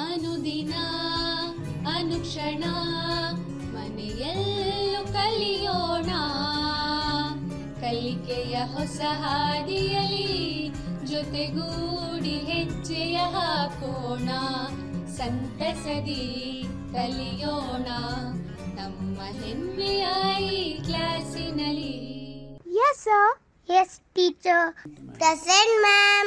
ಅನುದಿನ ಅನುಕ್ಷಣ ಮನೆಯಲ್ಲೂ ಕಲಿಯೋಣ, ಕಲಿಕೆಯ ಹೊಸ ಹಾದಿಯಲಿ ಜೊತೆಗೂಡಿ ಹೆಜ್ಜೆಯ ಹಾಕೋಣ, ಸಂತಸದಿ ಕಲಿಯೋಣ ನಮ್ಮ ಹೆಮ್ಮೆಯ ಈ ಕ್ಲಾಸಿನಲ್ಲಿ. Yes, sir. Yes, teacher. Present, ma'am.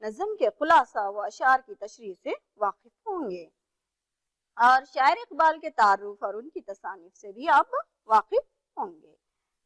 نظم کے خلاصہ و اشعار کی تشریح سے واقف ہوں گے اور شاعر اقبال کے تعارف اور ان کی تصانیف سے بھی آپ واقف ہوں گے۔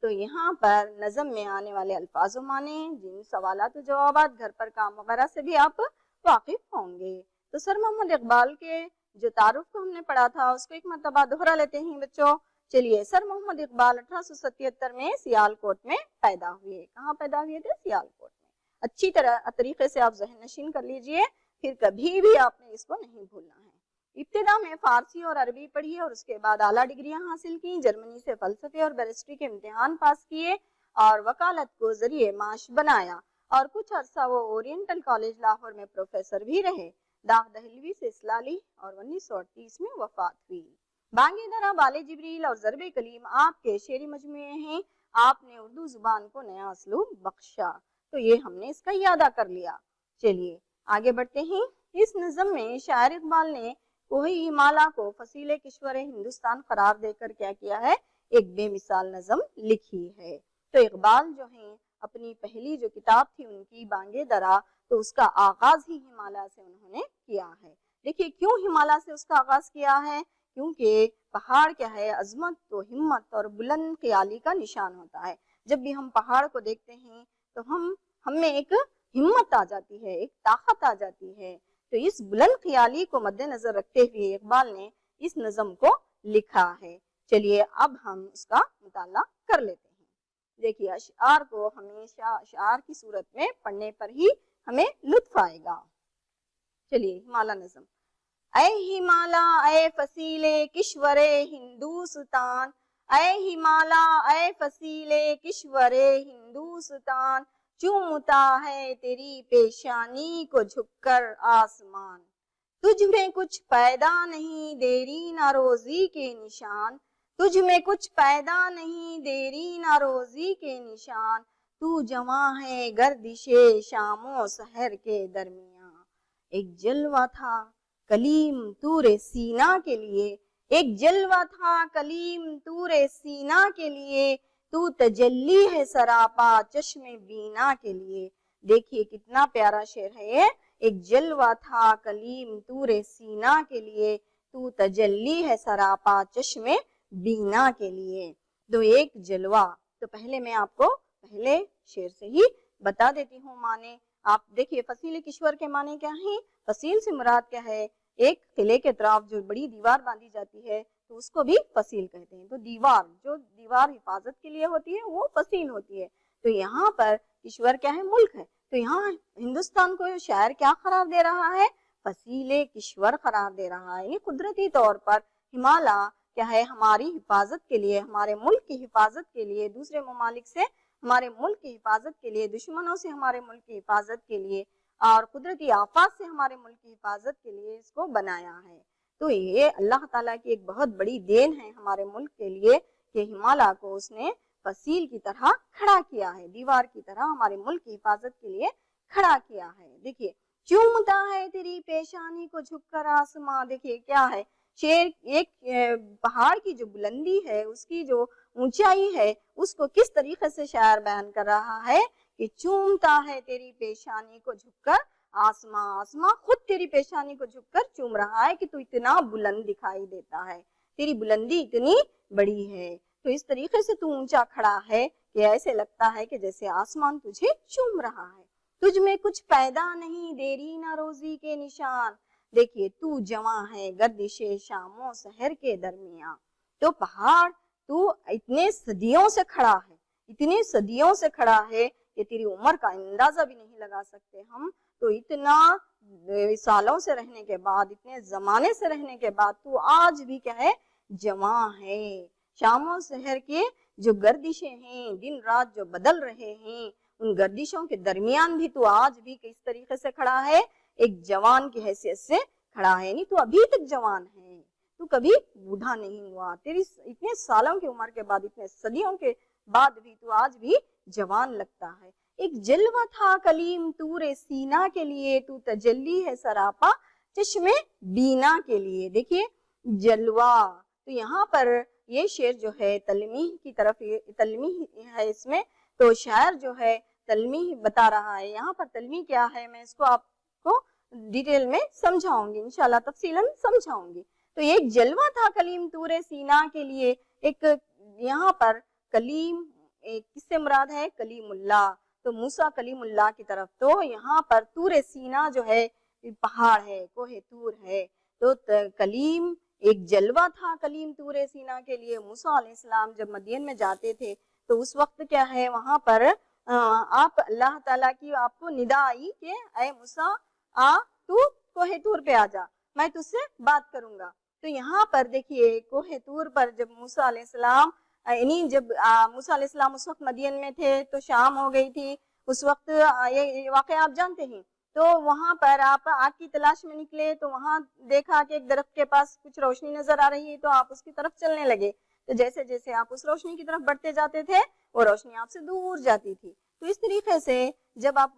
تو یہاں پر نظم میں آنے والے الفاظ و معنی، جن سوالات و جوابات، گھر پر کام وغیرہ سے بھی آپ واقف ہوں گے۔ تو سر محمد اقبال کے جو تعارف کو ہم نے پڑھا تھا اس کو ایک مرتبہ دوہرا لیتے ہیں بچوں۔ چلیے، سر محمد اقبال 1877 میں سیالکوٹ میں پیدا ہوئے۔ کہاں پیدا ہوئے تھے؟ سیالکوٹ میں۔ اچھی طریقے سے آپ ذہن نشین کر لیجئے، پھر کبھی بھی آپ نے اس کو نہیں بھولنا ہے۔ ابتدا میں فارسی اور عربی پڑھی اور اس کے بعد اعلیٰ ڈگریاں حاصل کی۔ جرمنی سے فلسفے اور بیرسٹری کے امتحان پاس کیے اور وکالت کو ذریعہ معاش بنایا اور کچھ عرصہ وہ اورینٹل کالج لاہور میں پروفیسر بھی رہے۔ داغ دہلوی سے اصلاح لی اور 1938 میں وفات ہوئی۔ بانگے درا، بال جبریل اور ضرب کلیم آپ کے شعری مجموعے ہیں۔ آپ نے اردو زبان کو نیا اسلوب بخشا۔ تو یہ ہم نے اس کا اعادہ کر لیا۔ چلیے آگے بڑھتے ہیں۔ اس نظم میں شاعر اقبال نے کوہ ہمالیہ کو فصیل کشور ہندوستان قرار دے کر کیا کیا ہے؟ ایک بے مثال نظم لکھی ہے۔ تو اقبال جو ہیں اپنی پہلی جو کتاب تھی ان کی بانگے درا، تو اس کا آغاز ہی ہمالیہ سے انہوں نے کیا ہے۔ دیکھیے کیوں ہمالیہ سے اس کا آغاز کیا ہے؟ کیونکہ پہاڑ کیا ہے؟ عظمت و ہمت اور بلند خیالی کا نشان ہوتا ہے۔ جب بھی ہم پہاڑ کو دیکھتے ہیں تو ہم میں ایک ہمت آ جاتی ہے، ایک طاقت آ جاتی ہے۔ تو اس بلند خیالی کو مد نظر رکھتے ہوئے اقبال نے اس نظم کو لکھا ہے۔ چلیے اب ہم اس کا مطالعہ کر لیتے ہیں۔ دیکھیے اشعار کو ہمیشہ اشعار کی صورت میں پڑھنے پر ہی ہمیں لطف آئے گا۔ چلیے ہمالیہ نظم۔ اے ہمالیہ اے فصیل کشور ہندوستان، اے ہمالیہ اے فصیل کشور ہندوستان، چومتا ہے تیری پیشانی کو جھک کر آسمان، تجھ میں کچھ پیدا نہیں دیرینہ روزی کے نشان، تجھ میں کچھ پیدا نہیں دیرینہ روزی کے نشان، تو جواں ہے گردش شام و سحر کے درمیان۔ ایک جلوہ تھا کلیم طور سینا کے لیے، ایک جلوہ تھا کلیم طور سینا کے لیے، تو تجلی ہے سراپا چشم بینا کے لیے۔ دیکھیے کتنا پیارا شعر ہے یہ۔ ایک جلوہ تھا کلیم طور سینا کے لیے، تو تجلی ہے سراپا چشم بینا کے لیے۔ تو ایک جلوہ، تو پہلے میں آپ کو پہلے شعر سے ہی بتا دیتی ہوں معنی۔ آپ دیکھیے فصیل کشور کے معنی کیا ہیں؟ فصیل سے مراد کیا ہے؟ ایک قلعے کے اطراف جو بڑی دیوار باندھی جاتی ہے تو اس کو بھی فصیل کہتے ہیں۔ تو دیوار حفاظت کے لیے ہوتی ہے وہ فصیل ہوتی ہے۔ تو یہاں پر کشور کیا ہے؟ ملک ہے۔ تو یہاں ہندوستان کو شاعر کیا قرار دے رہا ہے؟ فصیل کشور قرار دے رہا ہے۔ یعنی قدرتی طور پر ہمالیہ کیا ہے؟ ہماری حفاظت کے لیے، ہمارے ملک کی حفاظت کے لیے، دوسرے ممالک سے ہمارے ملک کی حفاظت کے لیے، دشمنوں سے ہمارے ملک کی حفاظت کے لیے اور قدرتی آفات سے ہمارے ملک کی حفاظت کے لیے اس کو بنایا ہے۔ تو یہ اللہ تعالیٰ کی ایک بہت بڑی دین ہے ہمارے ملک کے لیے کہ ہمالیہ کو اس نے فصیل کی طرح کھڑا کیا ہے، دیوار کی طرح ہمارے ملک کی حفاظت کے لیے کھڑا کیا ہے۔ دیکھیے چومتا ہے تیری پیشانی کو جھک کر آسماں۔ دیکھیے کیا ہے؟ شعر ایک پہاڑ کی جو بلندی ہے، اس کی جو اونچائی ہے، اس کو کس طریقے سے شاعر بیان کر رہا ہے کہ چومتا ہے تیری پیشانی کو جھک کر آسماں، آسماں خود تیری پیشانی کو جھک کر چوم رہا ہے کہ تو اتنا بلند دکھائی دیتا ہے، تیری بلندی اتنی بڑی ہے، تو اس طریقے سے تو اونچا کھڑا ہے کہ ایسے لگتا ہے کہ جیسے آسمان تجھے چوم رہا ہے۔ تجھ میں کچھ پیدا نہیں دیرینہ روزی کے نشان۔ دیکھیے تو جواں ہے گردش شام و سحر کے درمیان۔ تو پہاڑ تو اتنے صدیوں سے کھڑا ہے، اتنی صدیوں سے کھڑا ہے کہ تیری عمر کا اندازہ بھی نہیں لگا سکتے ہم۔ تو اتنا سالوں سے رہنے کے بعد، اتنے زمانے سے رہنے کے بعد تو آج بھی کیا ہے؟ جواں ہے۔ شام و سحر کے جو گردشیں ہیں، دن رات جو بدل رہے ہیں، ان گردشوں کے درمیان بھی تو آج بھی کس طریقے سے کھڑا ہے؟ ایک جوان کی حیثیت سے کھڑا ہے۔ نہیں تو ابھی تک جوان ہے، تو کبھی بوڑھا نہیں ہوا۔ تیری اتنے سالوں کی عمر کے بعد، اتنے صدیوں کے بعد بھی تو آج بھی جوان لگتا ہے۔ ایک جلوہ تھا کلیم طور سینا کے لیے، تو تجلی ہے سراپا چشم بینا کے لیے۔ دیکھیے جلوہ، تو یہاں پر یہ شعر جو ہے تلمیح کی طرف، تلمیح ہے اس میں، تو شاعر جو ہے تلمیح بتا رہا ہے. یہاں پر تلمیح کیا ہے میں اس کو آپ کو ڈیٹیل میں سمجھاؤں گی, انشاءاللہ تفصیلاً سمجھاؤں گی. تو یہ ایک جلوہ تھا کلیم طور سینا کے لیے. ایک یہاں پر کلیم کس سے مراد ہے؟ کلیم اللہ. تو موسیٰ کلیم اللہ کی طرف, تو یہاں پر طور سینا جو ہے پہاڑ ہے, کوہ طور ہے. تو کلیم ایک جلوہ تھا کلیم طور سینا کے لیے. موسیٰ علیہ السلام جب مدین میں جاتے تھے تو اس وقت کیا ہے وہاں پر آپ اللہ تعالیٰ کی آپ کو ندا آئی کہ اے موسیٰ تو کوہ طور پہ آ جا, میں تجھ سے بات کروں گا. تو یہاں پر دیکھیے کوہ طور پر جب موسیٰ علیہ السلام جب موسیٰ علیہ السلام اس وقت مدین میں تھے تو شام ہو گئی تھی. اس وقت یہ واقعہ آپ جانتے ہیں. تو وہاں پر آپ آگ کی تلاش میں نکلے تو وہاں دیکھا کہ ایک درخت کے پاس کچھ روشنی نظر آ رہی ہے, تو آپ اس کی طرف چلنے لگے. تو جیسے جیسے آپ اس روشنی کی طرف بڑھتے جاتے تھے وہ روشنی آپ سے دور جاتی تھی. تو اس طریقے سے جب آپ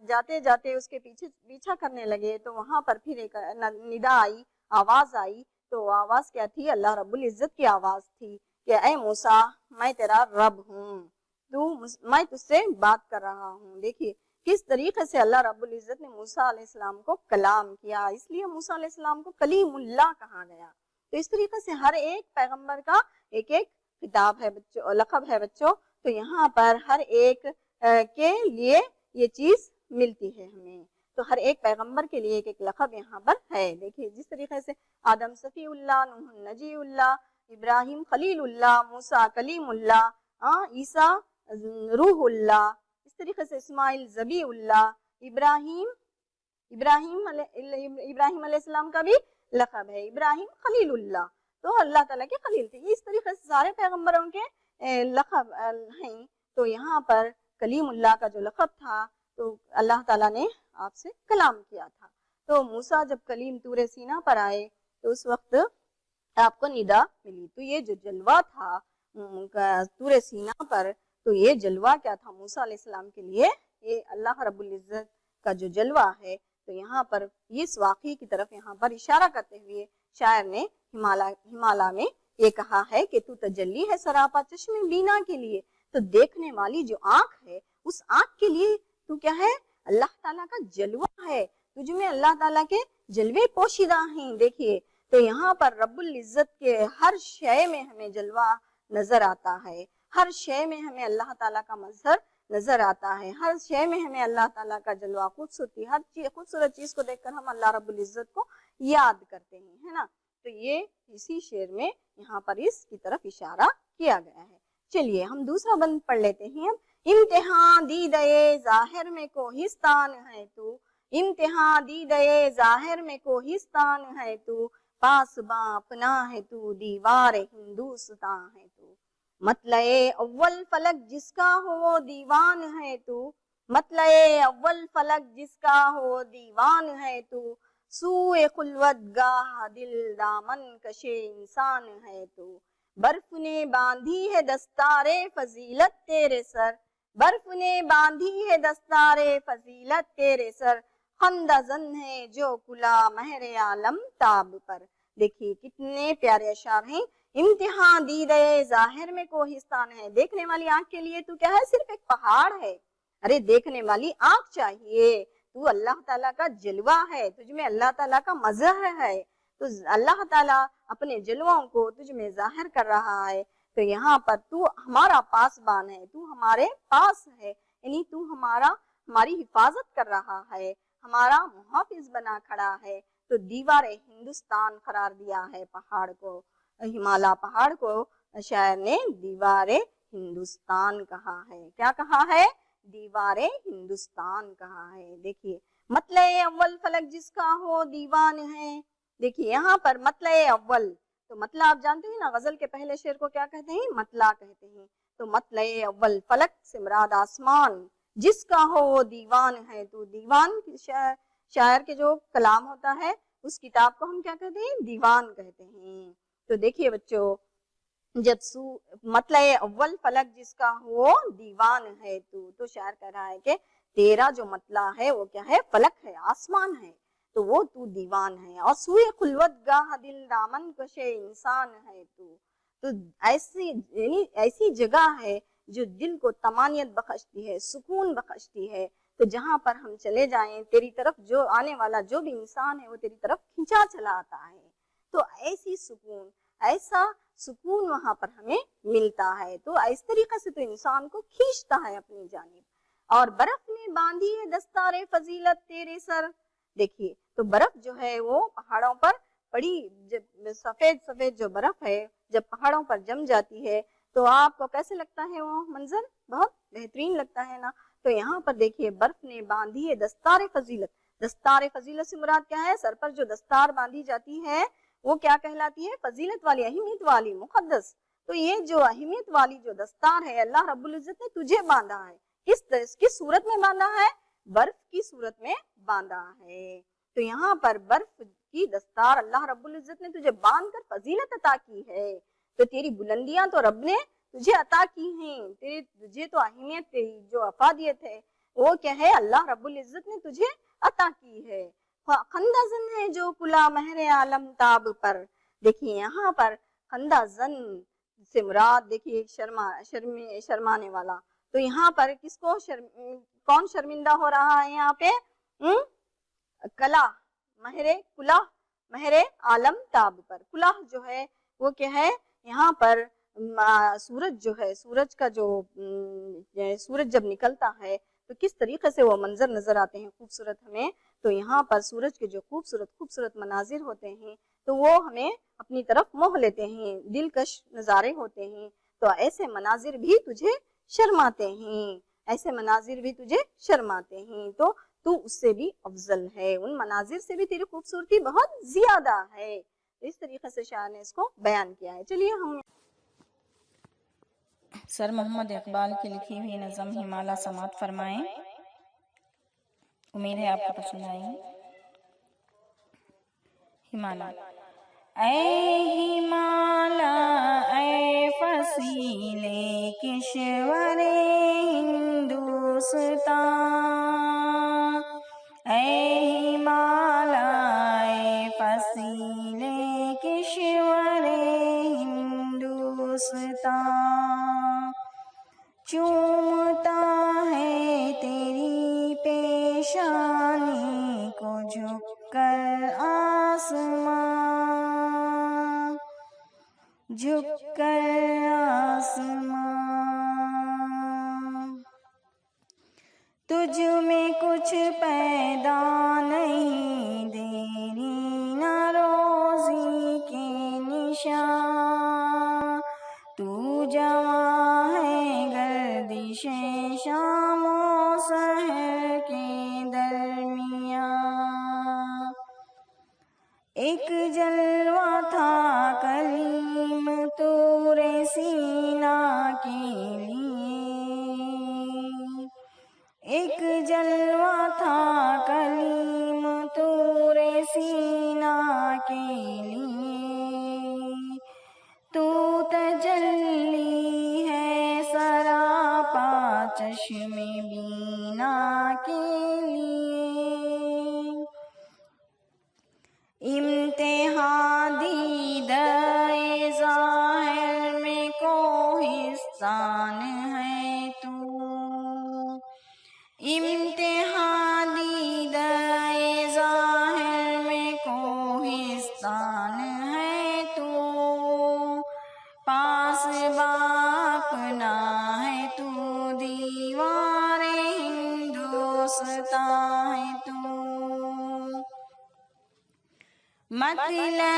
جاتے جاتے اس کے پیچھا کرنے لگے تو وہاں پر پھر ایک ندا آئی, آواز آئی. تو آواز کیا تھی؟ اللہ رب العزت کی آواز تھی کہ اے موسیٰ میں تیرا رب ہوں, میں تجھ سے بات کر رہا ہوں. دیکھیے کس طریقے سے اللہ رب العزت نے موسیٰ علیہ السلام کو کلام کیا, اس لیے موسیٰ علیہ السلام کو کلیم اللہ کہا گیا. تو اس طریقے سے ہر ایک پیغمبر کا ایک ایک خطاب ہے بچوں, لقب ہے بچوں. تو یہاں پر ہر ایک کے لیے یہ چیز ملتی ہے ہمیں. تو ہر ایک پیغمبر کے لیے ایک ایک لقب یہاں پر ہے. دیکھیے جس طریقے سے آدم صفی اللہ, نوح نجی اللہ, ابراہیم خلیل اللہ, موسیٰ کلیم اللہ, عیسیٰ روح اللہ, اس طریقے سے اسماعیل ذبیح اللہ, ابراہیم علیہ السلام کا بھی لقب ہے ابراہیم خلیل اللہ, تو اللہ تعالیٰ کے خلیل تھے. اس طریقے سے سارے پیغمبروں کے لقب ہیں. تو یہاں پر کلیم اللہ کا جو لقب تھا تو اللہ تعالیٰ نے آپ سے کلام کیا تھا. تو موسیٰ جب کلیم طور سینا پر آئے تو اس وقت آپ کو ندا ملی. تو یہ جو جلوہ تھا طور سینا پر, تو یہ جلوہ کیا تھا موسیٰ علیہ السلام کے لیے؟ یہ اللہ رب العزت کا جو جلوہ ہے. تو یہاں پر اس واقعے کی طرف یہاں پر اشارہ کرتے ہوئے شاعر نے ہمالا میں یہ کہا ہے کہ تو تجلی ہے سراپا چشم بینا کے لیے. تو دیکھنے والی جو آنکھ ہے اس آنکھ کے لیے تو کیا ہے؟ اللہ تعالیٰ کا جلوہ ہے. تجھ میں اللہ تعالیٰ کے جلوے پوشیدہ ہیں. دیکھیے تو یہاں پر رب العزت کے ہر شے میں ہمیں جلوہ نظر آتا ہے, ہر شے میں ہمیں اللہ تعالیٰ کا مظہر نظر آتا ہے, ہر شے میں ہمیں اللہ تعالیٰ کا جلوہ, خوبصورتی, ہر خوبصورت چیز کو دیکھ کر ہم اللہ رب العزت کو یاد کرتے ہیں, ہے نا. تو یہ اسی شعر میں یہاں پر اس کی طرف اشارہ کیا گیا ہے. چلیے ہم دوسرا بند پڑھ لیتے ہیں. امتحان دیدے ظاہر میں کوہستان ہے تو, امتحان دیدے ظاہر میں کوہستان ہے تو, پاس باں اپنا ہے تو, دیوار ہندوستان ہے تو, مطلع اول فلک جس کا ہو وہ دیوان ہے تو, مطلع اول فلک جس کا ہو دیوان ہے تو, سوئے خلوت گاہ دل دامن کشے انسان ہے تو, برف نے باندھی ہے دستار فضیلت تیرے سر, برف نے باندھی ہے دستار فضیلت تیرے سر, خندہ زن ہے جو کلا مہر عالم تاب پر. دیکھیے کتنے پیارے اشعار ہیں. امتحان دیدے ظاہر میں کوہستان ہے, دیکھنے والی آنکھ کے لیے تو کیا ہے؟ صرف ایک پہاڑ ہے. ارے دیکھنے والی آنکھ چاہیے, تو اللہ تعالیٰ کا جلوہ ہے, تجھ میں اللہ تعالیٰ کا مظہر ہے. تو اللہ تعالیٰ اپنے جلووں کو تجھ میں ظاہر کر رہا ہے. تو یہاں پر تو ہمارا پاسبان ہے, تو ہمارے پاس ہے, یعنی تو ہماری حفاظت کر رہا ہے, ہمارا محافظ بنا کھڑا ہے. تو دیوار ہندوستان قرار دیا ہے پہاڑ کو, ہمالا پہاڑ کو شاعر نے دیوار ہندوستان کہا ہے. کیا کہا ہے؟ دیوار ہندوستان کہا ہے. دیکھیے مطلع اول فلک جس کا ہو دیوان ہے. دیکھیے یہاں پر مطلع اول, تو مطلع آپ جانتے ہیں نا, غزل کے پہلے شعر کو کیا کہتے ہیں؟ مطلع کہتے ہیں. تو مطلع اول فلک سے مراد آسمان, جس کا ہو وہ دیوان ہے تو. دیوان شاعر کے جو کلام ہوتا ہے اس کتاب کو ہم کیا کہتے ہیں؟ دیوان کہتے ہیں. تو دیکھیے بچوں, جب مطلع اول فلک جس کا ہو دیوان ہے تو شاعر کہہ رہا ہے کہ تیرا جو مطلع ہے وہ کیا ہے؟ فلک ہے, آسمان ہے, تو وہ تو دیوان ہے. اور سوئے خلوت گاہ دل دامن کشے انسان ہے تو ایسی جگہ ہے جو دل کو طمانینت بخشتی ہے، سکون بخشتی ہے. تو جہاں پر ہم چلے جائیں تیری طرف جو آنے والا جو بھی انسان ہے وہ تیری طرف کھینچا چلا آتا ہے. تو ایسا سکون وہاں پر ہمیں ملتا ہے. تو اس طریقے سے تو انسان کو کھینچتا ہے اپنی جانب. اور برف نے باندھی ہے دستار فضیلت تیرے سر. دیکھیے تو برف جو ہے وہ پہاڑوں پر پڑی، سفید سفید جو برف ہے جب پہاڑوں پر جم جاتی ہے تو آپ کو کیسے لگتا ہے وہ منظر؟ بہت بہترین لگتا ہے نا. تو یہاں پر دیکھیے برف نے باندھی ہے دستار فضیلت. دستار فضیلت سے مراد کیا ہے؟ سر پر جو دستار باندھی جاتی ہے وہ کیا کہلاتی ہے؟ فضیلت والی، اہمیت والی، مقدس. تو یہ جو اہمیت والی جو دستار ہے اللہ رب العزت نے تجھے باندھا ہے. کس صورت میں باندھا ہے؟ برف کی صورت میں باندھا ہے. تو یہاں پر برف کی دستار اللہ رب العزت نے تجھے باندھ کر فضیلت عطا کی ہے. تو تیری بلندیاں تو رب نے تجھے عطا کی ہیں، تجھے تو اہمیت، تیری جو افادیت ہے وہ کیا ہے؟ اللہ رب العزت نے تجھے عطا کی ہے. خندہ زن ہے جو کلا مہر عالم تاب پر. دیکھیے یہاں پر خندہ زن سے مراد دیکھیے شرمانے والا. تو یہاں پر کس کو کون شرمندہ ہو رہا ہے یہاں پہ؟ کلا مہر عالم تاب پر. کلا جو ہے وہ کیا ہے؟ یہاں پر سورج جو ہے، سورج کا جو سورج جب نکلتا ہے تو کس طریقے سے وہ منظر نظر آتے ہیں خوبصورت ہمیں. تو یہاں پر سورج کے جو خوبصورت مناظر ہوتے ہیں تو وہ ہمیں اپنی طرف موہ لیتے ہیں، دلکش نظارے ہوتے ہیں. تو ایسے مناظر بھی تجھے شرماتے ہیں، ایسے مناظر بھی تجھے شرماتے ہیں. تو اس سے بھی افضل ہے، ان مناظر سے بھی تیری خوبصورتی بہت زیادہ ہے. اس طریقے سے شاعر نے اس کو بیان کیا ہے. چلیے ہم سر محمد اقبال کی لکھی ہوئی نظم ہمالا سماعت فرمائیں. امید ہے آپ کو پسند آئے گی. ہمالا. اے ہمالا اے فصیلے کشور ہندوستان. اے ہمالا اے فصیلے کشور ہندوستان. چومتا ہے تیری پیشانی کو جھک کر آسمان، جھک کر آسمان. تجھ میں کچھ پیدا نہیں، دیری نہ روزی کے نشان. تو جواں ہے گردش شام و سحر کے درمیان. ایک جلوہ تھا کلیم طور سینا کے لیے، ایک جلوہ تھا کلیم طور سینا کے لیے. تو تجلی ہے سراپا چشم بینا کے لیے. امتحان دیدہ ظاہر میں کوہستان ہے تو، امتحان دیدہ ظاہر میں کوہستان ہے تو. پاس باپنا ہے تو دیوار ہندوستان ہے تو. مطلع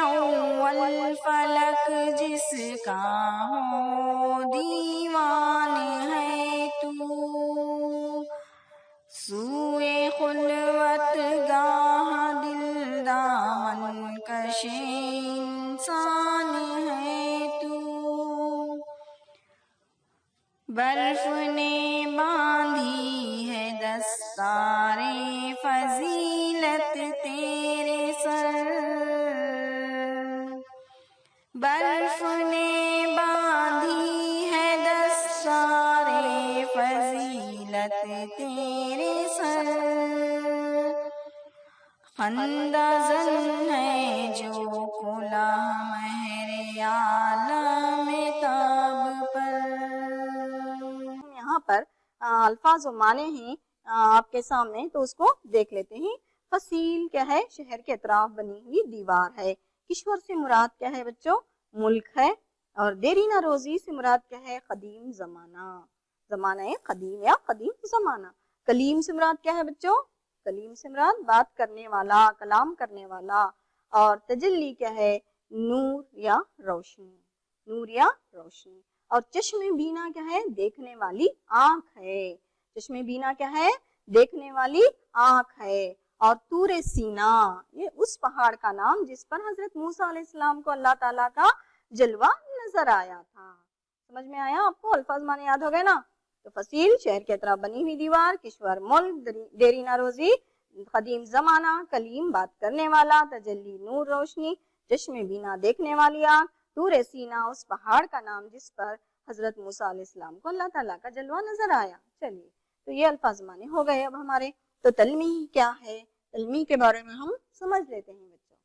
اول فلک جس کا ہو دیوان ہے تو. سوئے خلوت گاہ دل دامن کش انسان ہے تو. برف نے باندھی ہے دستار فضیلت تیرے سر، برف نے باندھی ہے دستار فضیلت تیرے سر. خندہ زن ہے جو کلا مہر عالم تاب پر، الفاظ و معنی ہیں آپ کے سامنے، تو اس کو دیکھ لیتے ہیں۔ فصیل کیا ہے؟ شہر کے اطراف بنی ہوئی دیوار ہے۔ کشور سے مراد کیا ہے بچوں؟ ملک ہے۔ اور دیرینہ روزی سے مراد کیا ہے؟ قدیم زمانہ، زمانہ قدیم یا قدیم زمانہ۔ کلیم سے مراد کیا ہے بچوں؟ کلیم سے مراد بات کرنے والا، کلام کرنے والا۔ اور تجلی کیا ہے؟ نور یا روشنی، نور یا روشنی۔ اور چشم بینا کیا ہے؟ دیکھنے والی آنکھ ہے۔ چشم بینا کیا ہے؟ دیکھنے والی آنکھ ہے۔ اور طور سینا، یہ اس پہاڑ کا نام جس پر حضرت موسیٰ علیہ السلام کو اللہ تعالیٰ کا جلوہ نظر آیا تھا۔ سمجھ میں آیا آپ کو؟ الفاظ معنی یاد ہو گئے نا؟ تو فصیل شہر کے اطراف بنی ہوئی دیوار، کشور ملک، دیرینہ روزی قدیم زمانہ، کلیم بات کرنے والا، تجلی نور روشنی، چشم بینا دیکھنے والی آنکھ، طور سینا اس پہاڑ کا نام جس پر حضرت موسیٰ علیہ السلام کو اللہ تعالیٰ کا جلوہ نظر آیا۔ چلیے تو یہ الفاظ معنی ہو گئے اب ہمارے۔ تو تلمیح کیا ہے؟ تلمیح کے بارے میں ہم سمجھ لیتے ہیں بچوں۔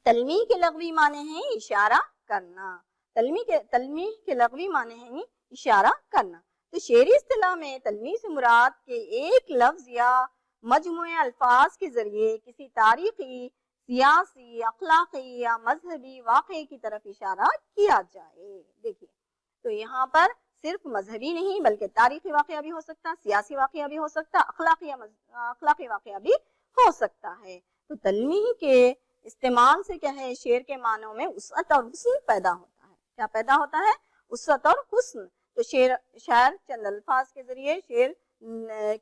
تلمیح کے لغوی معنی ہیں اشارہ کرنا۔ تلمیح کے لغوی معنی ہیں اشارہ کرنا۔ تو شعری اصطلاح میں تلمیح سے مراد کے ایک لفظ یا مجموعہ الفاظ کے ذریعے کسی تاریخی، سیاسی، اخلاقی یا مذہبی واقعے کی طرف اشارہ کیا جائے۔ دیکھیے تو یہاں پر صرف مذہبی نہیں بلکہ تاریخی واقعہ بھی ہو سکتا، سیاسی واقعہ بھی ہو سکتا، اخلاقی واقعہ بھی ہو سکتا ہے۔ تو تلمیح کے استعمال سے کیا ہے؟ شعر کے معنوں میں وسعت اور حسن پیدا ہوتا ہے۔ کیا پیدا ہوتا ہے؟ وسعت اور حسن۔ تو شاعر چند الفاظ کے ذریعے شعر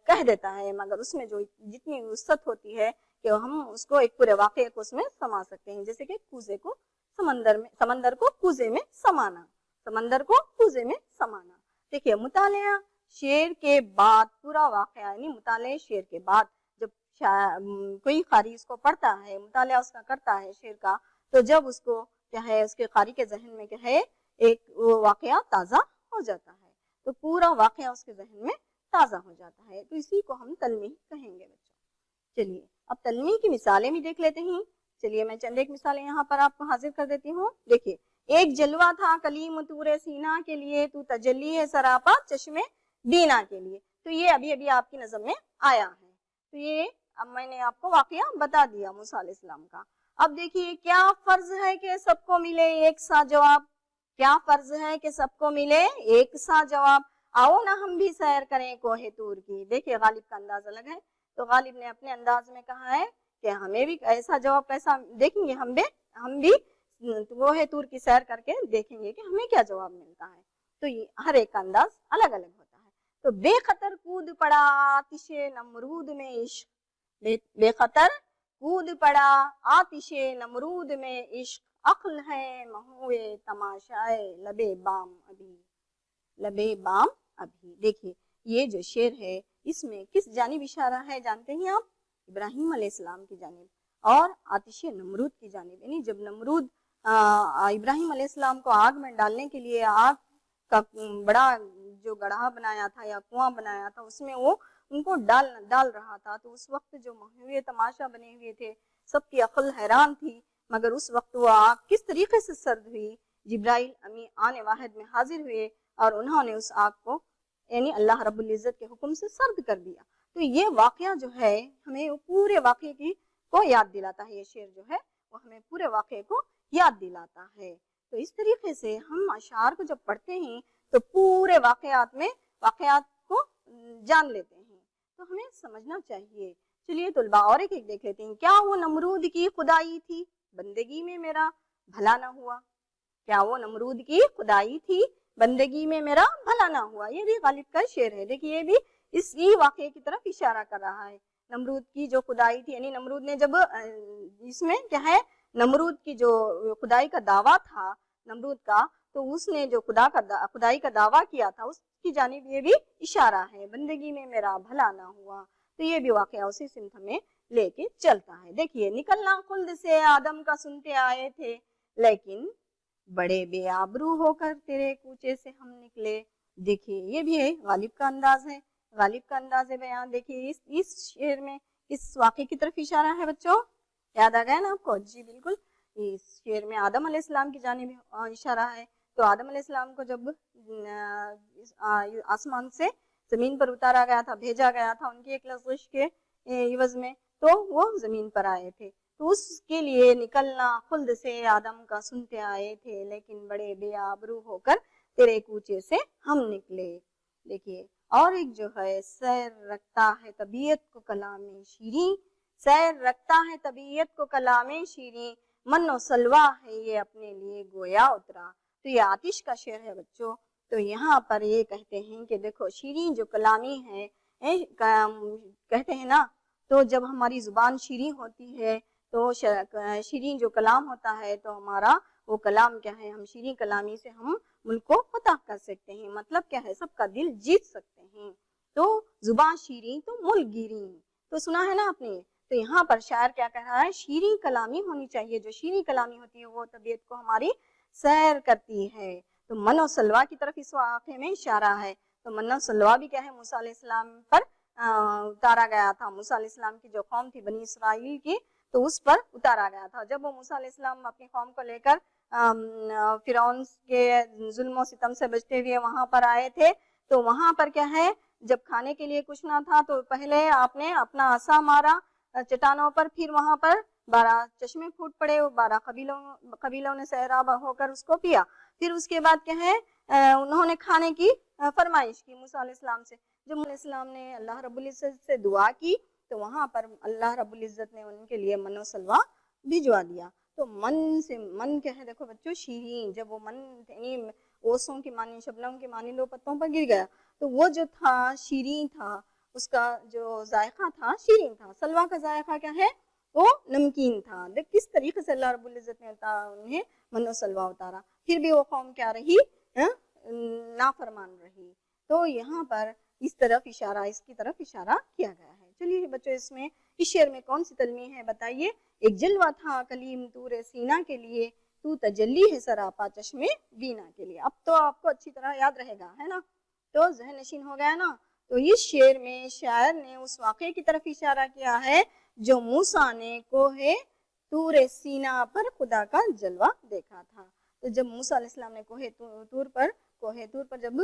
کہہ دیتا ہے، مگر اس میں جو جتنی وسعت ہوتی ہے کہ ہم اس کو ایک پورے واقعے کو اس میں سما سکتے ہیں، جیسے کہ کوزے کو سمندر کو کوزے میں سمانا، سمندر کو کوزے میں سمانا۔ دیکھیے مطالعہ شعر کے بعد پورا واقعہ، یعنی مطالعہ شعر کے بعد جب کوئی قاری اس کو پڑھتا ہے، مطالعہ اس کا کرتا ہے شعر کا، تو جب اس کو کیا ہے اس کے قاری کے ذہن میں کیا ہے ایک واقعہ تازہ ہو جاتا ہے، تو پورا واقعہ اس کے ذہن میں تازہ ہو جاتا ہے، تو اسی کو ہم تلمیح کہیں گے بچوں۔ چلیے اب تلمیح کی مثالیں بھی دیکھ لیتے ہیں۔ چلیے میں چند ایک مثالیں یہاں پر آپ کو حاضر کر دیتی ہوں۔ دیکھیے ایک جلوہ تھا کلیم طور سینا کے لیے، تو تجلی ہے سراپا چشم بینا کے لیے۔ تو یہ ابھی آپ کی نظر میں آیا ہے۔ تو یہ اب میں نے آپ کو واقعہ بتا دیا موسیٰ علیہ السلام کا۔ اب دیکھیے کیا فرض ہے کہ سب کو ملے ایک سا جواب؟ کیا فرض ہے کہ سب کو ملے ایک سا جواب؟ آؤ نہ ہم بھی سیر کریں کوہ طور کی۔ دیکھیے غالب کا انداز الگ ہے، تو غالب نے اپنے انداز میں کہا ہے کہ ہمیں بھی ایسا جواب کیسا دیکھیں گے، ہم بھی کوہ طور کی سیر کر کے دیکھیں گے کہ ہمیں کیا جواب ملتا ہے۔ تو یہ ہر ایک کا انداز الگ الگ ہوتا ہے۔ تو بے خطر کود پڑا آتش نمرود میں عشق، بے خطر کود پڑا آتش نمرود میں عشق، عقل ہے مہوئے تماشائے لبے بام ابھی، لبے بام ابھی۔ دیکھیے یہ جو شعر ہے اس میں کس جانب اشارہ ہے جانتے ہیں آپ؟ ابراہیم علیہ السلام کی جانب اور آتش نمرود کی جانب۔ یعنی جب نمرود ابراہیم علیہ السلام کو آگ میں ڈالنے کے لیے آگ کا بڑا جو گڑھا بنایا تھا یا کنواں بنایا تھا اس میں وہ ان کو ڈال رہا تھا، تو اس وقت جو محوے تماشا بنے ہوئے تھے سب کی عقل حیران تھی، مگر اس وقت وہ آگ کس طریقے سے سرد ہوئی؟ جبرائیل امی آن واحد میں حاضر ہوئے اور انہوں نے اس آگ کو یعنی اللہ رب العزت کے حکم سے سرد کر دیا۔ تو یہ واقعہ جو ہے ہمیں پورے واقعے کو یاد دلاتا ہے، یہ شعر جو ہے وہ ہمیں پورے واقعے کو یاد دلاتا ہے۔ تو اس طریقے سے ہم اشعار کو جب پڑھتے ہیں تو پورے واقعات کو جان لیتے ہیں، تو ہمیں سمجھنا چاہیے۔ چلیے طلباء اور ایک دیکھ لیتے ہیں۔ کیا وہ نمرود کی خدائی تھی بندگی میں میرا بھلا نہ ہوا؟ کیا وہ نمرود کی خدائی تھی بندگی میں میرا بھلا نہ ہوا؟ یہ بھی غالب کا شعر ہے۔ دیکھیے یہ بھی اسی واقعے کی طرف اشارہ کر رہا ہے۔ نمرود کی جو خدائی تھی، یعنی نمرود نے جب اس میں کیا ہے نمرود کی جو خدائی کا دعویٰ تھا نمرود کا، تو اس نے جو خدائی کا دعویٰ کیا تھا اس کی جانب یہ بھی اشارہ ہے، بندگی میں میرا بھلا نہ ہوا۔ تو یہ بھی واقعہ اسی سمت میں لے کے چلتا ہے۔ دیکھیے نکلنا خلد سے آدم کا سنتے آئے تھے، لیکن بڑے بے آبرو ہو کر تیرے کوچے سے ہم نکلے۔ دیکھیے یہ بھی ہے غالب کا انداز ہے، غالب کا انداز بیان۔ دیکھیے اس شعر میں اس واقعے کی طرف اشارہ ہے بچوں، یاد آ گیا نا آپ کو؟ جی بالکل، اس شعر میں آدم علیہ السلام کی جانب اشارہ ہے۔ تو آدم علیہ السلام کو جب آسمان سے زمین پر اتارا گیا تھا، بھیجا گیا تھا ان کی ایک لغزش کے عوض میں، تو وہ زمین پر آئے تھے، تو اس کے لیے نکلنا خلد سے آدم کا سنتے آئے تھے، لیکن بڑے بے آبرو ہو کر تیرے کوچے سے ہم نکلے. دیکھیے اور ایک جو ہے، سیر رکھتا ہے طبیعت کو کلام شیریں، سیر رکھتا ہے طبیعت کو کلام شیریں، من و سلوا ہے یہ اپنے لیے گویا اترا. تو یہ آتش کا شعر ہے بچوں. تو یہاں پر یہ کہتے ہیں کہ دیکھو شیریں جو کلامی ہے، کہتے ہیں نا، تو جب ہماری زبان شیریں ہوتی ہے تو شیریں جو کلام ہوتا ہے تو ہمارا وہ کلام کیا ہے، ہم شیریں کلامی سے ہم ملک کو فتح کر سکتے ہیں. مطلب کیا ہے، سب کا دل جیت سکتے ہیں. تو زبان شیریں تو ملک گیریں، تو سنا ہے نا آپ نے. تو یہاں پر شاعر کیا کہہ رہا ہے، شیریں کلامی ہونی چاہیے. جو شیریں کلامی ہوتی ہے وہ طبیعت کو ہماری سیر کرتی ہے. تو من و سلوا کی طرف اس واقعے میں اشارہ ہے. تو من و سلوا بھی کیا ہے، موسیٰ علیہ السلام پر اتارا گیا تھا. موسیٰ علیہ السلام کی جو قوم تھی بنی اسرائیل کی، تو اس پر اتارا گیا تھا. جب وہ موسیٰ علیہ السلام اپنی قوم کو لے کر فرعون کے ظلم و ستم سے بچتے ہوئے وہاں پر آئے تھے، تو وہاں پر کیا ہے، جب کھانے کے لیے کچھ نہ تھا تو پہلے آپ نے اپنا عصا مارا چٹانوں پر، پھر وہاں پر 12 چشمے پھوٹ پڑے، 12 قبیلوں نے سیراب ہو کر اس کو پیا. پھر اس کے بعد کیا ہے، انہوں نے کھانے کی فرمائش کی موسیٰ علیہ السلام سے. جب علیہ السلام نے اللہ رب العزت سے دعا کی تو وہاں پر اللہ رب العزت نے ان کے لیے من و سلوا بھجوا دیا. تو من سے، من کیا ہے دیکھو بچوں، شیریں. جب وہ من یعنی اوسوں کی مانی، شبنم کی مانی لو پتوں پر گر گیا، تو وہ جو تھا شیریں تھا، اس کا جو ذائقہ تھا شیریں تھا. سلوا کا ذائقہ کیا ہے، وہ نمکین تھا. دیکھ کس طریقے سے اللہ رب العزت نے انہیں من و سلوا اتارا. پھر بھی وہ قوم کیا رہی، نافرمان رہی. تو یہاں پر اس طرف اشارہ، اس کی طرف اشارہ کیا گیا ہے. چلیے بچوں، اس میں اس شعر میں کون سی تلميح ہے بتائیے. ایک جلوہ تھا کلیم طور سینا کے لیے، تو تجلی ہے سراپا چشمے بینا کے لیے. اب تو آپ کو اچھی طرح یاد رہے گا، ہے نا، تو ذہن نشین ہو گیا نا. تو اس شعر میں شاعر نے اس واقعے کی طرف اشارہ کیا ہے جو موسیٰ نے کوہ طور سینا پر خدا کا جلوہ دیکھا تھا. تو جب موسیٰ علیہ السلام نے کوہ طور پر جب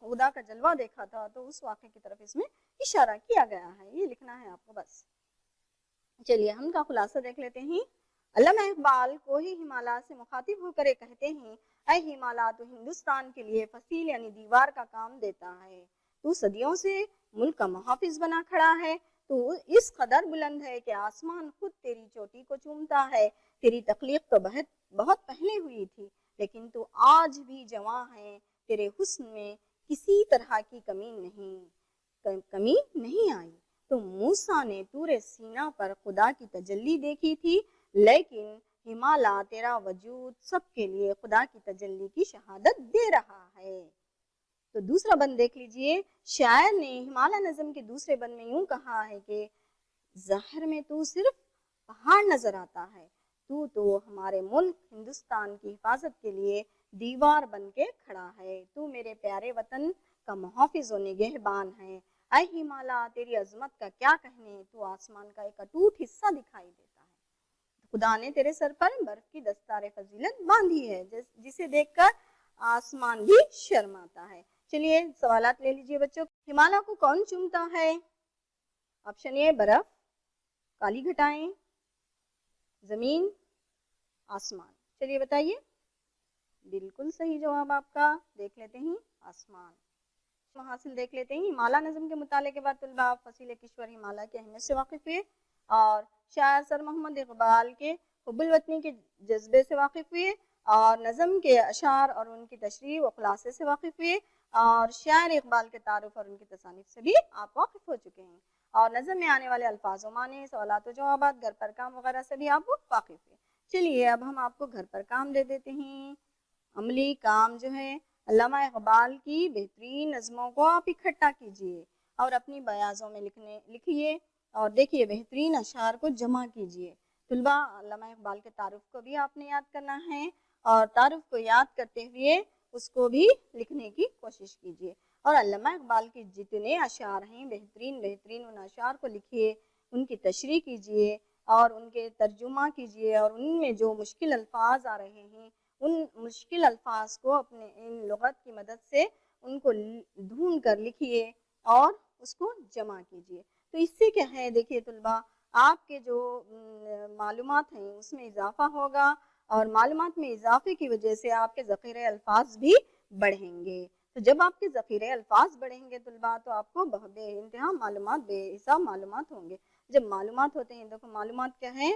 خدا کا جلوہ دیکھا تھا، تو اس واقعے کی طرف اس میں اشارہ کیا گیا ہے. یہ لکھنا ہے آپ کو بس. چلیے ہم کا خلاصہ دیکھ لیتے ہیں. علامہ اقبال کوہ ہمالیہ سے مخاطب ہو کر کہتے ہیں، اے ہمالیہ تو ہندوستان کے لیے فصیل یعنی دیوار کا کام دیتا ہے. تو صدیوں سے ملک کا محافظ بنا کھڑا ہے. تو اس قدر بلند ہے کہ آسمان خود تیری چوٹی کو چومتا ہے. تیری تخلیق تو بہت پہلے ہوئی تھی، لیکن تو آج بھی جواں ہے. تیرے حسن میں کسی طرح کی کمی نہیں آئی. تو موسیٰ نے طور سینا پر خدا کی تجلی دیکھی تھی، لیکن ہمالیہ تیرا وجود سب کے لیے خدا کی تجلی کی شہادت دے رہا ہے. تو دوسرا بند دیکھ لیجئے. شاعر نے ہمالیہ نظم کے دوسرے بند میں یوں کہا ہے کہ ظاہر میں تو صرف پہاڑ نظر آتا ہے، تو ہمارے ملک ہندوستان کی حفاظت کے لیے دیوار بن کے کھڑا ہے. تو میرے پیارے وطن کا محافظ و نگہبان ہے. اے ہمالیہ تیری عظمت کا کیا کہنے، تو آسمان کا ایک اٹوٹ حصہ دکھائی دیتا ہے. خدا نے تیرے سر پر برف کی دستار فضیلت باندھی ہے، جسے دیکھ کر آسمان بھی شرماتا ہے. چلیے سوالات لے لیجئے بچوں. ہمالیہ کو کون چومتا ہے؟ آپشن اے برف، کالی گھٹائیں، زمین، آسمان. چلیے بتائیے. بالکل صحیح جواب آپ کا. دیکھ لیتے ہیں آسمان. حاصل دیکھ لیتے ہیں. ہمالیہ نظم کے مطالعے کے بعد طلباء فصیل کشور ہمالیہ کی اہمیت سے واقف ہوئے اور شاعر سر محمد اقبال کے حب الوطنی کے جذبے سے واقف ہوئے اور نظم کے اشعار اور ان کی تشریح و خلاصے سے واقف ہوئے اور شاعر اقبال کے تعارف اور ان کی تصانیف سے بھی آپ واقف ہو چکے ہیں اور نظم میں آنے والے الفاظ و معنی، سوالات و جوابات، گھر پر کام وغیرہ سے بھی آپ واقف ہوئے. چلیے اب ہم آپ کو گھر پر کام دے دیتے ہیں. عملی کام جو ہے، علامہ اقبال کی بہترین نظموں کو آپ اکٹھا کیجئے اور اپنی بیاضوں میں لکھیے اور دیکھیے بہترین اشعار کو جمع کیجئے. طلباء علامہ اقبال کے تعارف کو بھی آپ نے یاد کرنا ہے اور تعارف کو یاد کرتے ہوئے اس کو بھی لکھنے کی کوشش کیجئے اور علامہ اقبال کے جتنے اشعار ہیں بہترین ان اشعار کو لکھیے، ان کی تشریح کیجئے اور ان کے ترجمہ کیجئے اور ان میں جو مشکل الفاظ آ رہے ہیں ان مشکل الفاظ کو اپنے ان لغت کی مدد سے ان کو ڈھونڈ کر لکھیے اور اس کو جمع کیجیے. تو اس سے کیا ہے دیکھیے طلباء آپ کے جو معلومات ہیں اس میں اضافہ ہوگا اور معلومات میں اضافے کی وجہ سے آپ کے ذخیرہ الفاظ بھی بڑھیں گے. تو جب آپ کے ذخیرہ الفاظ بڑھیں گے طلباء تو آپ کو بے انتہا معلومات بے حساب معلومات ہوں گے. جب معلومات ہوتے ہیں دیکھو معلومات کیا ہے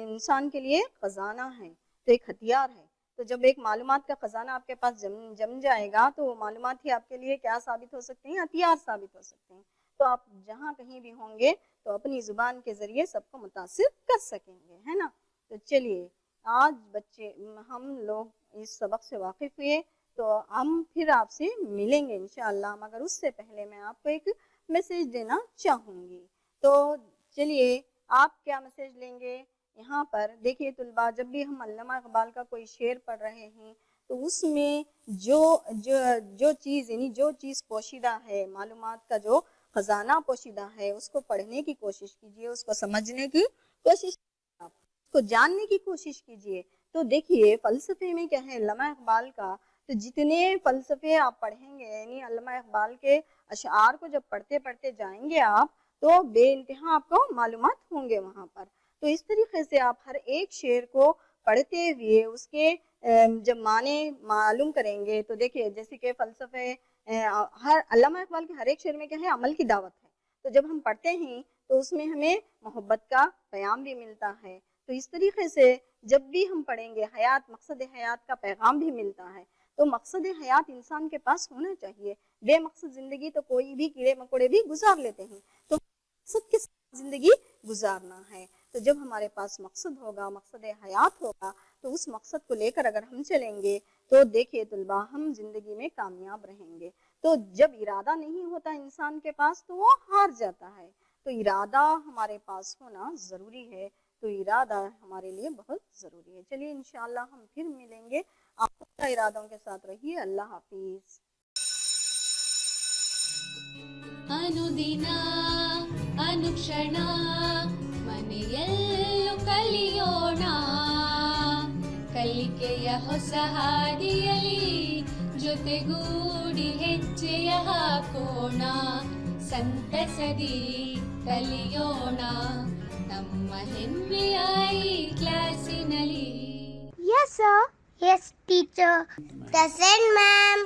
انسان کے لیے خزانہ ہے تو ایک ہتھیار ہے. تو جب ایک معلومات کا خزانہ آپ کے پاس جم جائے گا تو وہ معلومات ہی آپ کے لیے کیا ثابت ہو سکتے ہیں ہتھیار ثابت ہو سکتے ہیں. تو آپ جہاں کہیں بھی ہوں گے تو اپنی زبان کے ذریعے سب کو متاثر کر سکیں گے ہے نا. تو چلیے آج بچے ہم لوگ اس سبق سے واقف ہوئے تو ہم پھر آپ سے ملیں گے انشاءاللہ مگر اس سے پہلے میں آپ کو ایک میسیج دینا چاہوں گی. تو چلیے آپ کیا میسیج لیں گے یہاں پر دیکھیے طلباء جب بھی ہم علامہ اقبال کا کوئی شعر پڑھ رہے ہیں تو اس میں جو چیز یعنی جو چیز پوشیدہ ہے معلومات کا جو خزانہ پوشیدہ ہے اس کو پڑھنے کی کوشش کیجیے اس کو سمجھنے کی کوشش اس کو جاننے کی کوشش کیجیے. تو دیکھیے فلسفے میں کیا ہے علامہ اقبال کا تو جتنے فلسفے آپ پڑھیں گے یعنی علامہ اقبال کے اشعار کو جب پڑھتے پڑھتے جائیں گے آپ تو بے انتہا آپ کو معلومات ہوں گے وہاں پر. تو اس طریقے سے آپ ہر ایک شعر کو پڑھتے ہوئے اس کے جب معنی معلوم کریں گے تو دیکھیے جیسے کہ فلسفے ہر علامہ اقبال کے ہر ایک شعر میں کیا ہے عمل کی دعوت ہے. تو جب ہم پڑھتے ہیں تو اس میں ہمیں محبت کا پیغام بھی ملتا ہے. تو اس طریقے سے جب بھی ہم پڑھیں گے حیات مقصد حیات کا پیغام بھی ملتا ہے. تو مقصد حیات انسان کے پاس ہونا چاہیے. بے مقصد زندگی تو کوئی بھی کیڑے مکوڑے بھی گزار لیتے ہیں. تو مقصد کے ساتھ زندگی گزارنا ہے. تو جب ہمارے پاس مقصد ہوگا مقصد حیات ہوگا تو اس مقصد کو لے کر اگر ہم چلیں گے تو دیکھیے طلباء ہم زندگی میں کامیاب رہیں گے. تو جب ارادہ نہیں ہوتا انسان کے پاس تو وہ ہار جاتا ہے. تو ارادہ ہمارے پاس ہونا ضروری ہے. تو ارادہ ہمارے لیے بہت ضروری ہے. چلیے انشاءاللہ ہم پھر ملیں گے. آپ کا ارادوں کے ساتھ رہیے. اللہ حافظ. ಅನುದಿನ ಅನುಕ್ಷಣ ಮನೆಯಲ್ಲೂ ಕಲಿಯೋಣ ಕಲಿಕೆಯ ಹೊಸ ಹಾದಿಯಲಿ ಜೊತೆಗೂಡಿ ಹೆಜ್ಜೆಯ ಹಾಕೋಣ ಸಂತಸದಿ ಕಲಿಯೋಣ ನಮ್ಮ ಹೆಮ್ಮೆಯ ಈ ಕ್ಲಾಸಿನಲ್ಲಿ. Yes, sir. Yes, teacher. Present, ma'am.